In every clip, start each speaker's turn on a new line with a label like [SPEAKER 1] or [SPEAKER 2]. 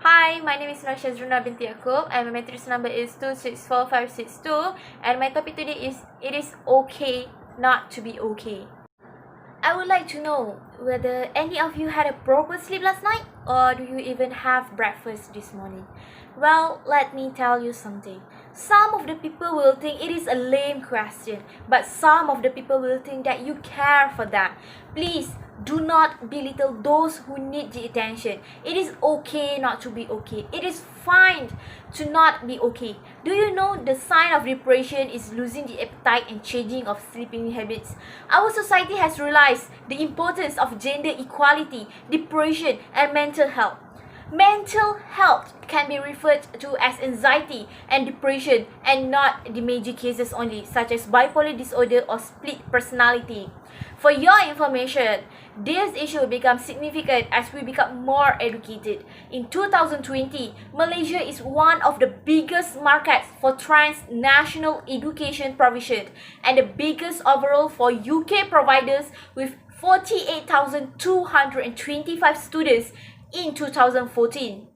[SPEAKER 1] Hi, my name is Nursyazriena binti Yaakob and my matrix number is 264562 and my topic today is it is okay not to be okay. I would like to know whether any of you had a proper sleep last night or do you even have breakfast this morning? Well, let me tell you something. Some of the people will think it is a lame question, but some of the people will think that you care for them. Please do not belittle those who need the attention. It is okay not to be okay. It is fine to not be okay. Do you know the sign of depression is losing the appetite and changing of sleeping habits? Our society has realized the importance of gender equality, depression, and mental health. Mental health can be referred to as anxiety and depression and not the major cases only, such as bipolar disorder or split personality. For your information, this issue becomes significant as we become more educated. In 2020, Malaysia is one of the biggest markets for transnational education provision and the biggest overall for UK providers with 48,225 students in 2014.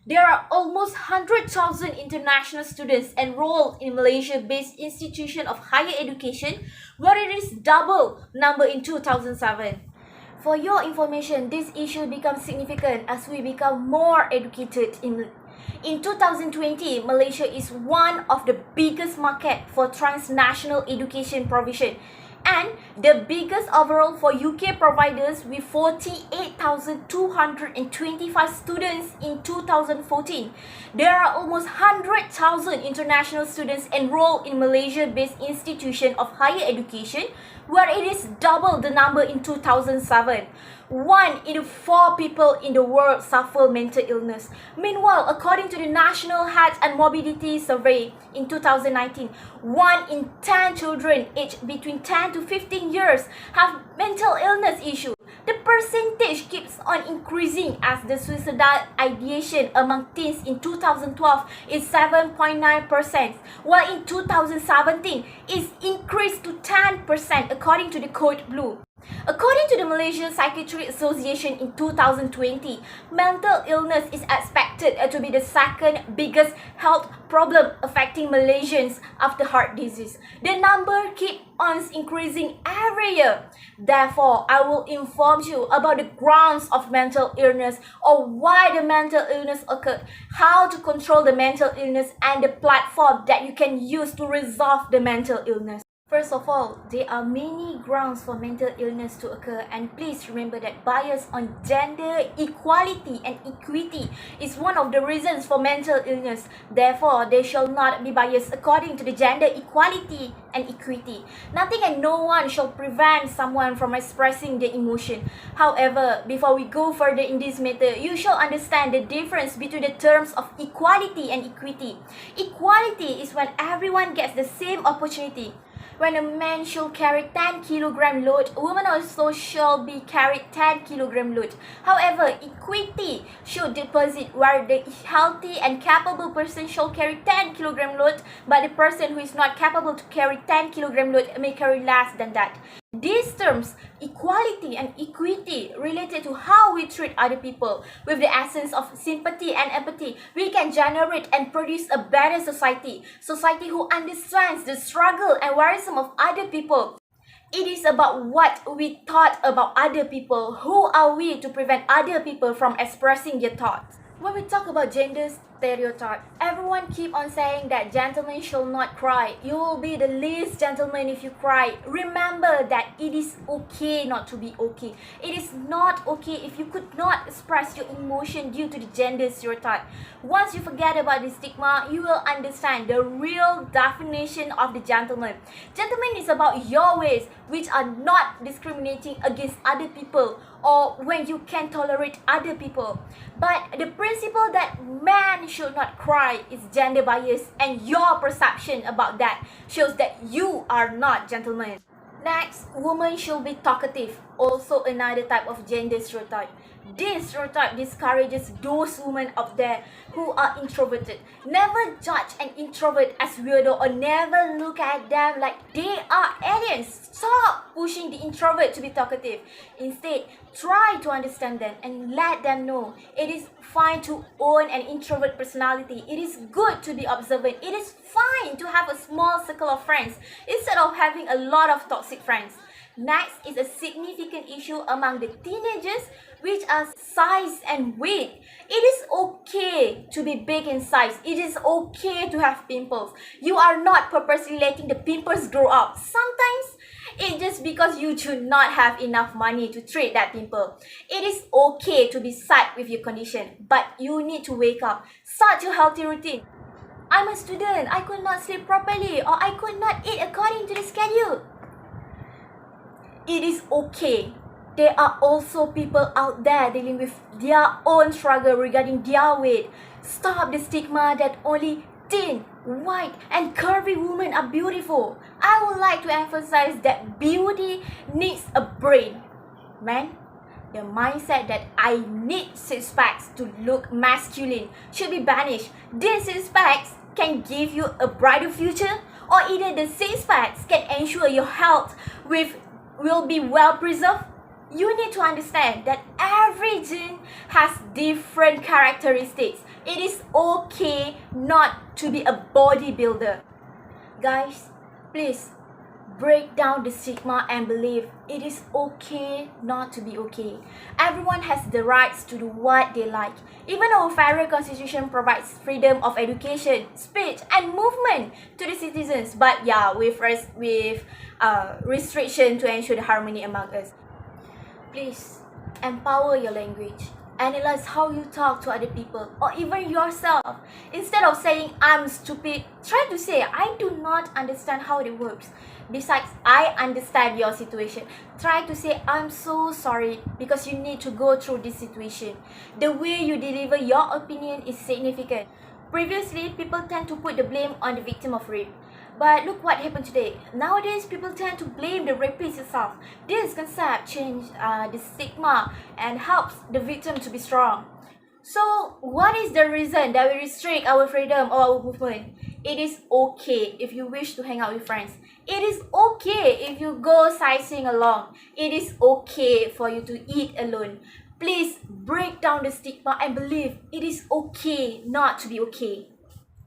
[SPEAKER 1] There are almost 100,000 international students enrolled in Malaysia-based institution of higher education, where it is double number in 2007. For your information, this issue becomes significant as we become more educated. In 2020, Malaysia is one of the biggest market for transnational education provision and the biggest overall for UK providers with 48,225 students in 2014. There are almost 100,000 international students enrolled in Malaysia-based institution of higher education, where it is double the number in 2007. 1 in 4 people in the world suffer mental illness. Meanwhile, according to the National Health and Morbidity Survey in 2019, 1 in 10 children aged between 10 to 15 years have mental illness issue. The percentage keeps on increasing as the suicidal ideation among teens in 2012 is 7.9%, while in 2017 is increased to 10% according to the Code Blue. According to the Malaysian Psychiatric Association in 2020, mental illness is expected to be the second biggest health problem affecting Malaysians after heart disease. The number keeps on increasing every year. Therefore, I will inform you about the grounds of mental illness or why the mental illness occurred, how to control the mental illness, and the platform that you can use to resolve the mental illness. First of all, there are many grounds for mental illness to occur, and please remember that bias on gender equality and equity is one of the reasons for mental illness. Therefore, they shall not be biased according to the gender equality and equity. Nothing and no one shall prevent someone from expressing their emotion. However, before we go further in this matter, you shall understand the difference between the terms of equality and equity. Equality is when everyone gets the same opportunity. When a man should carry 10 kg load, a woman also shall be carried 10 kg load. However, equity should deposit where the healthy and capable person shall carry 10 kg load, but the person who is not capable to carry 10 kg load may carry less than that. These terms, equality and equity, related to how we treat other people. With the essence of sympathy and empathy, we can generate and produce a better society. Society who understands the struggle and worrisome of other people. It is about what we thought about other people. Who are we to prevent other people from expressing their thoughts? When we talk about gender stereotype, everyone keep on saying that gentlemen shall not cry. You will be the least gentleman if you cry. Remember that it is okay not to be okay. It is not okay if you could not express your emotion due to the gender stereotype. Once you forget about the stigma, you will understand the real definition of the gentleman. Gentleman is about your ways, which are not discriminating against other people or when you can tolerate other people. But the principle that man should not cry is gender bias, and your perception about that shows that you are not gentlemen. Next, women should be talkative, also another type of gender stereotype. This stereotype discourages those women out there who are introverted. Never judge an introvert as weirdo or never look at them like they are aliens. Stop pushing the introvert to be talkative. Instead, try to understand them and let them know it is fine to own an introvert personality. It is good to be observant. It is fine to have a small circle of friends instead of having a lot of toxic friends. Next is a significant issue among the teenagers, which are size and weight. It is okay to be big in size. It is okay to have pimples. You are not purposely letting the pimples grow up. Sometimes it's just because you do not have enough money to treat that pimple. It is okay to be sad with your condition, but you need to wake up. Start your healthy routine. I'm a student. I could not sleep properly, or I could not eat according to the schedule. It is okay. There are also people out there dealing with their own struggle regarding their weight. Stop the stigma that only thin, white, and curvy women are beautiful. I would like to emphasize that beauty needs a brain. Man, the mindset that I need six packs to look masculine should be banished. These six packs can give you a brighter future, or either the six packs can ensure your health will be well preserved. You need to understand that every gene has different characteristics. It is okay not to be a bodybuilder. Guys, please break down the stigma and believe it is okay not to be okay. Everyone has the rights to do what they like. Even our federal constitution provides freedom of education, speech, and movement to the citizens. But yeah, with restriction to ensure the harmony among us. Please empower your language. Analyze how you talk to other people or even yourself. Instead of saying I'm stupid, try to say I do not understand how it works. Besides, I understand your situation. Try to say I'm so sorry because you need to go through this situation. The way you deliver your opinion is significant. Previously, people tend to put the blame on the victim of rape. But look what happened today. Nowadays, people tend to blame the rapist itself. This concept changed the stigma and helps the victim to be strong. So, what is the reason that we restrict our freedom or our movement? It is okay if you wish to hang out with friends. It is okay if you go sightseeing alone. It is okay for you to eat alone. Please break down the stigma and believe it is okay not to be okay.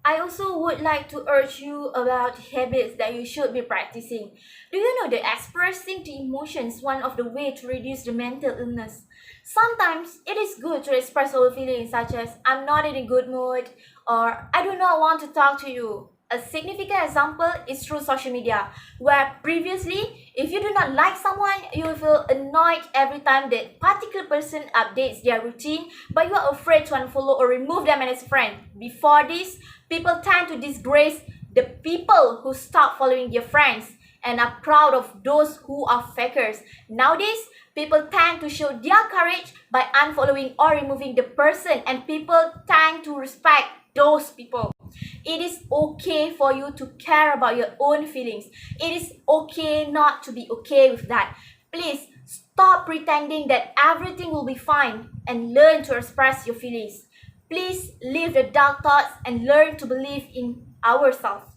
[SPEAKER 1] I also would like to urge you about habits that you should be practicing. Do you know that expressing the emotions is one of the ways to reduce the mental illness? Sometimes it is good to express our feelings such as I'm not in a good mood or I do not want to talk to you. A significant example is through social media, where previously, if you do not like someone, you will feel annoyed every time that particular person updates their routine, but you are afraid to unfollow or remove them as a friend. Before this, people tend to disgrace the people who stop following their friends and are proud of those who are fakers. Nowadays, people tend to show their courage by unfollowing or removing the person, and people tend to respect those people. It is okay for you to care about your own feelings. It is okay not to be okay with that. Please stop pretending that everything will be fine and learn to express your feelings. Please leave the dark thoughts and learn to believe in ourselves.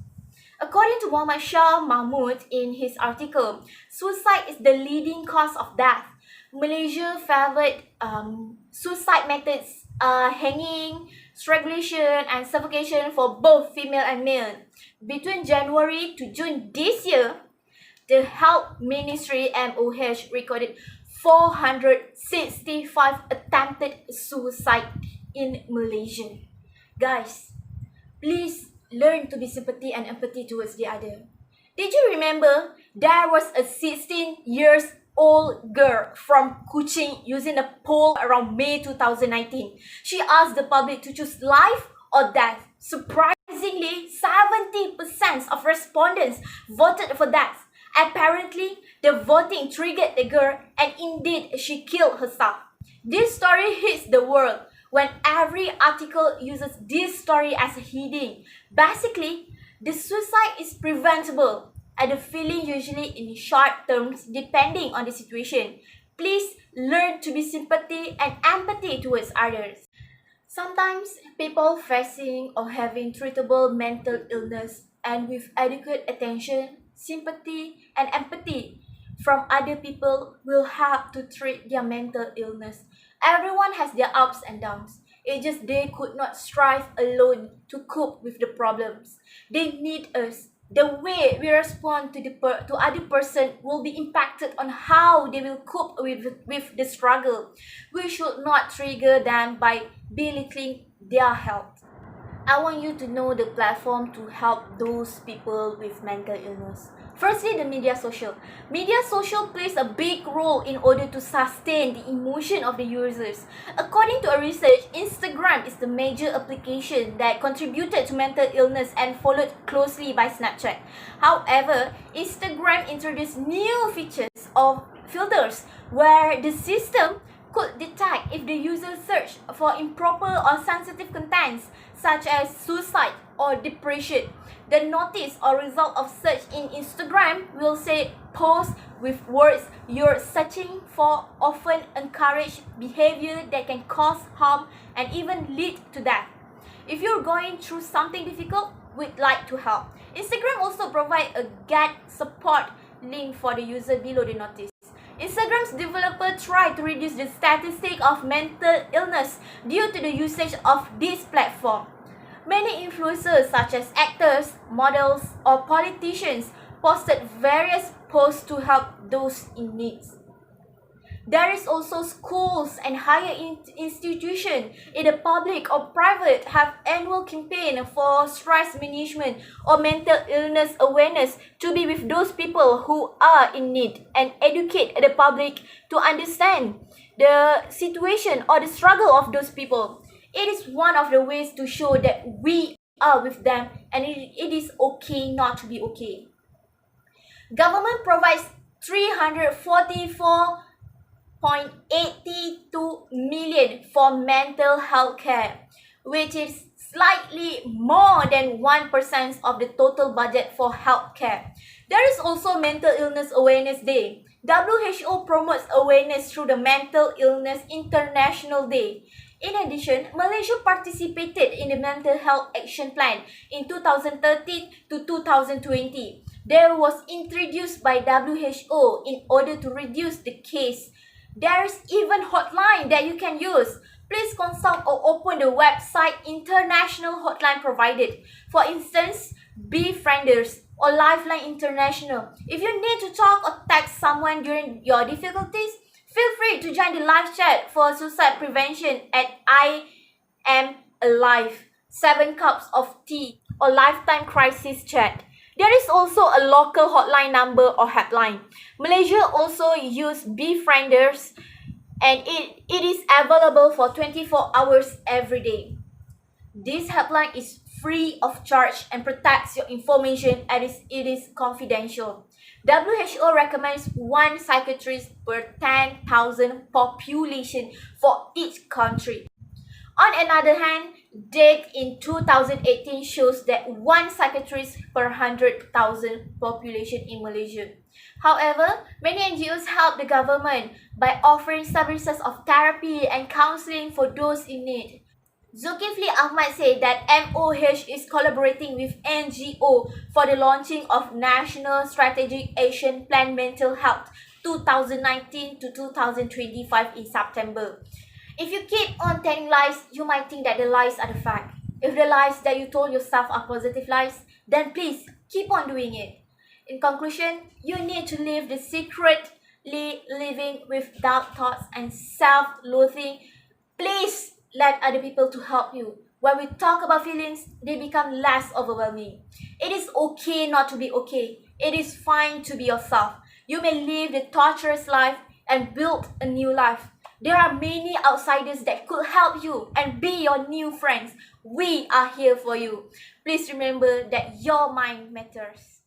[SPEAKER 1] According to Muhammad Shah Mahmud in his article, suicide is the leading cause of death. Malaysia favored suicide methods hanging, strangulation, and suffocation for both female and male. Between January to June this year, the Health Ministry MOH recorded 465 attempted suicide in Malaysia. Guys, please learn to be sympathy and empathy towards the other. Did you remember there was a 16-year-old girl from Kuching using a poll around May 2019? She asked the public to choose life or death. Surprisingly, 70% of respondents voted for death. Apparently, the voting triggered the girl and indeed she killed herself. This story hits the world when every article uses this story as a heading. Basically, the suicide is preventable and the feeling usually in short terms depending on the situation. Please learn to be sympathy and empathy towards others. Sometimes people facing or having treatable mental illness and with adequate attention, sympathy and empathy from other people will help to treat their mental illness. Everyone has their ups and downs. It's just they could not strive alone to cope with the problems. They need us. The way we respond to to other person will be impacted on how they will cope with the struggle. We should not trigger them by belittling their health. I want you to know the platform to help those people with mental illness. Firstly, the media social. Media social plays a big role in order to sustain the emotion of the users. According to a research, Instagram is the major application that contributed to mental illness and followed closely by Snapchat. However, Instagram introduced new features of filters where the system could detect if the user searched for improper or sensitive contents such as suicide or depression. The notice or result of search in Instagram will say post with words you're searching for often encourage behavior that can cause harm and even lead to death. If you're going through something difficult, we'd like to help. Instagram also provides a get support link for the user below the notice. Instagram's developer tried to reduce the statistic of mental illness due to the usage of this platform. Many influencers such as actors, models, or politicians posted various posts to help those in need. There is also schools and higher institutions, either public or private, have annual campaign for stress management or mental illness awareness to be with those people who are in need and educate the public to understand the situation or the struggle of those people. It is one of the ways to show that we are with them and it is okay not to be okay. Government provides 344.82 million for mental health care, which is slightly more than 1% of the total budget for health care. There is also Mental Illness Awareness Day. WHO promotes awareness through the Mental Illness International Day. In addition, Malaysia participated in the Mental Health Action Plan in 2013 to 2020. There was introduced by WHO in order to reduce the case. There is even hotline that you can use. Please consult or open the website international hotline provided. For instance, Befrienders or Lifeline International. If you need to talk or text someone during your difficulties, feel free to join the live chat for suicide prevention at I Am Alive, 7 Cups of Tea or Lifetime Crisis Chat. There is also a local hotline number or helpline. Malaysia also use Befrienders and it is available for 24 hours every day. This helpline is free of charge and protects your information as it is confidential. WHO recommends 1 psychiatrist per 10,000 population for each country. On another hand, data in 2018 shows that 1 psychiatrist per 100,000 population in Malaysia. However, many NGOs help the government by offering services of therapy and counseling for those in need. Zulkifli Ahmad said that MOH is collaborating with NGO for the launching of National Strategic Action Plan Mental Health 2019 to 2025 in September. If you keep on telling lies, you might think that the lies are the fact. If the lies that you told yourself are positive lies, then please keep on doing it. In conclusion, you need to live the secretly living with dark thoughts and self-loathing. Please let other people to help you. When we talk about feelings, they become less overwhelming. It is okay not to be okay. It is fine to be yourself. You may live the torturous life and build a new life. There are many outsiders that could help you and be your new friends. We are here for you. Please remember that your mind matters.